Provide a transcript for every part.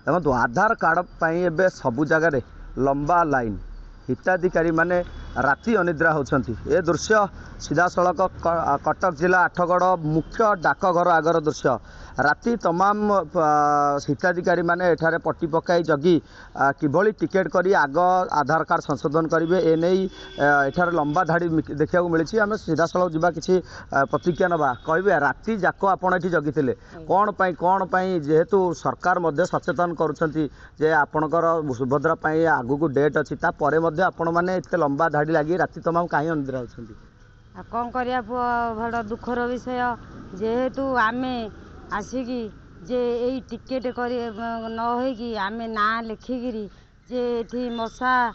देखो आधार कार्ड पर सबु जगार लंबा लाइन हिताधिकारी माने राति अनिद्रा होती। ए दृश्य सीधा सड़क कटक जिला आठगड़ मुख्य डाकघर आगर दृश्य राति तमाम हिताधिकारी माने एठारे पट्टी पकाई जगी किभली टिकेट करी आग आधार कार्ड संशोधन करेंगे एने एठार लंबा धाड़ी देखा मिली। आम सीधा सड़क जा कि प्रतिक्रिया नवा कहे राति जाक आपड़ ये जगी कौन जेहेतु सरकार मध्य सचेतन करुँचे आपणकर सुभद्रा आगु को डेट अच्छी आपण मैंने इतने लंबा धाड़ी लगी राति तमाम कहीं अनिद्रा होती कौन करिया बड़ दुखर विषय जेहेतु आमे आसिकी जे यही टिकेट कर नई आम ना लिखिकी जे ये मशा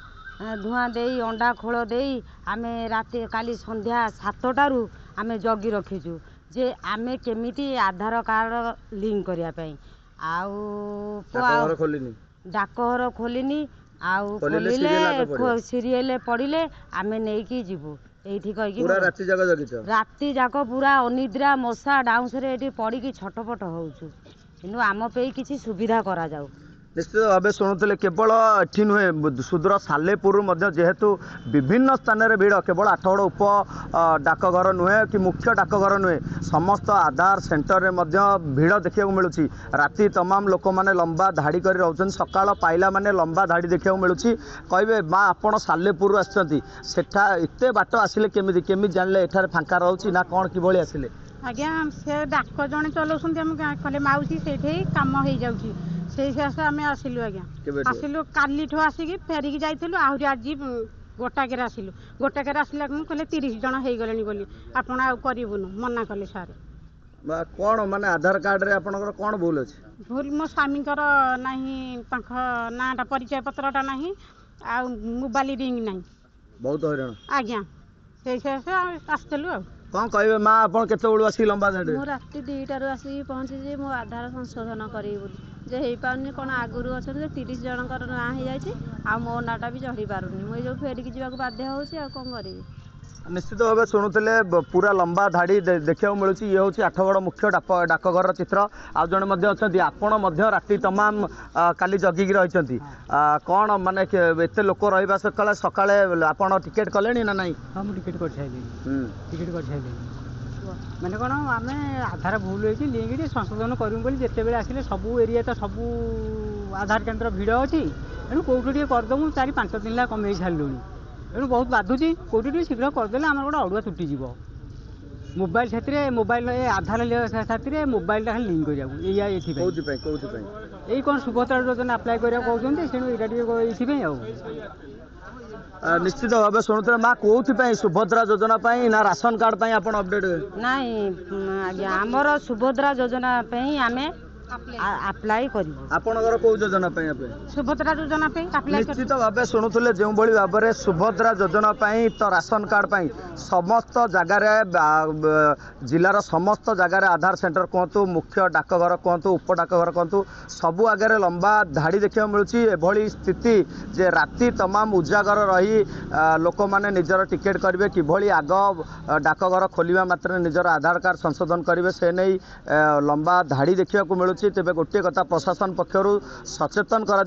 धुआं दे अंडा खोल दे आम राति काली संध्या 7टारू आम जगी रखीचु जे आम केमिति आधार कार्ड लिंक करने डाकघर खोलिनी आउ खोलिले सीरियल पड़े आम नहीं जीवु राति जाक पूरा अनिद्रा मशा डाउस पड़ी छटपट होचु आम पे किसी सुविधा करा जाऊ। निश्चित भाव शुणुले केवल एटी नुहे सुदूर सालेपुर जेहेतु विभिन्न स्थान में भिड़ केवल आठगड़ उप डाकघर नुहे कि मुख्य डाकघर नुहे समस्त आधार सेंटर में भिड़ देखा मिलूँ। राति तमाम लोक मैंने लंबा धाड़ी कर रोच सकाल पाइला माने लंबा धाड़ी देखा मिलूँ। कहे माँ आपड़ सालेपुर आठा एत बाट आसिले केमी केमी जानले एठार फांका रोचे ना कौन कि आसिले आज्ञा से डाक जड़े चलाऊँ आम कले माउसी से कम हो जाऊँगी से आम आसिलु आज्ञा आसिलु काली आसिकी फेरिकी जाइलु आहरी आज गोटाके आसिलु गोटाके आसला कहले 30 जन हो गले बोली आपण आबुनु मना कले सारे कौन माने आधार कार्ड रे आपनकर कौन भूल अच्छे भूल मो स्वामी नाटा परिचय पत्रटा ना आ मोबाइल रिंग ना बहुत हैरान आज्ञा से आसलु कौन कहे माँ आप आसिक लंबा धाड़ी राति 2टारू आसिक पहुँची मो आधार संशोधन करी जे हो पारे कौन आगुरी अच्छा 30 जनकर ना हो जाए आ मो नाटा भी चढ़ी पारुनी मुझे जो फेरिकी जावाक बाध्य हो कौन करी। निश्चित भाव शुणुले पूरा लंबा धाड़ी देखा मिलूँ। ये हूँ आठगड़ मुख्य डाकघर चित्र आउ जड़े अच्छा आपण राति तमाम काली जगिकी रही कौन माने एत लोक रहा सकाଳେ सकाଳେ आपण टिकेट कले ना नहीं हाँ मुझे टिकेट कर टिकेट कर मैंने कौन आम आधार भूल हो लिंक संशोधन करूँ बोली जिते बड़े आसिले सबू एरिया तो सबू आधार केन्द्र भिड़ अच्छी तेणु कौटू टे करदेमु 4-5 दिन ला कमे छाड़लुणी तेणु बहुत बाधुची कौटी शीघ्र करदे आम गोटे अड़ुआ तुटीज मोबाइल साथी मोबाइल आधार साथी मोबाइल लिंक करा ये कौन सुभद्रा योजना अप्लाई करा कहते तेणु यहाँ निश्चित भाव शुणुते माँ कौन सुभद्रा योजना ना राशन कार्ड आप अपडेट नाई आमर सुभद्रा योजना आम अप्लाई आपणकर कौ योजना सुभद्रा योजना निश्चित भाव शुणुले जो भाव में सुभद्रा योजना तो राशन कार्ड समस्त जगार जिलार समस्त जगार आधार सेंटर कहतु मुख्य डाकघर कहतु उप डाकघर कहतु सबु आगे लंबा धाड़ी देखा मिलूँ। एभली स्थिति जे राति तमाम उजागर रही लोक मैंने निजर टिकेट करेंगे किभली आग डाकघर खोलिया मात्र निजर आधार कार्ड संशोधन करेंगे से नहीं लंबा धाड़ी देखा मिलूँ। तेज गोटे कथा प्रशासन पक्षर सचेतन करा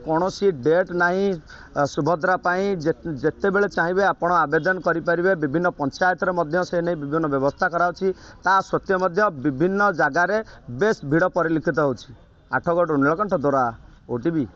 कौन डेट ना सुभद्रा जिते बड़े चाहिए आपण आवेदन करेंगे विभिन्न पंचायत से नहीं विभिन्न व्यवस्था कराची ता सत्वे विभिन्न जगार बेस भिड़ परिलक्षित होची। आठगड़ नीलकंठ दोरा OTV।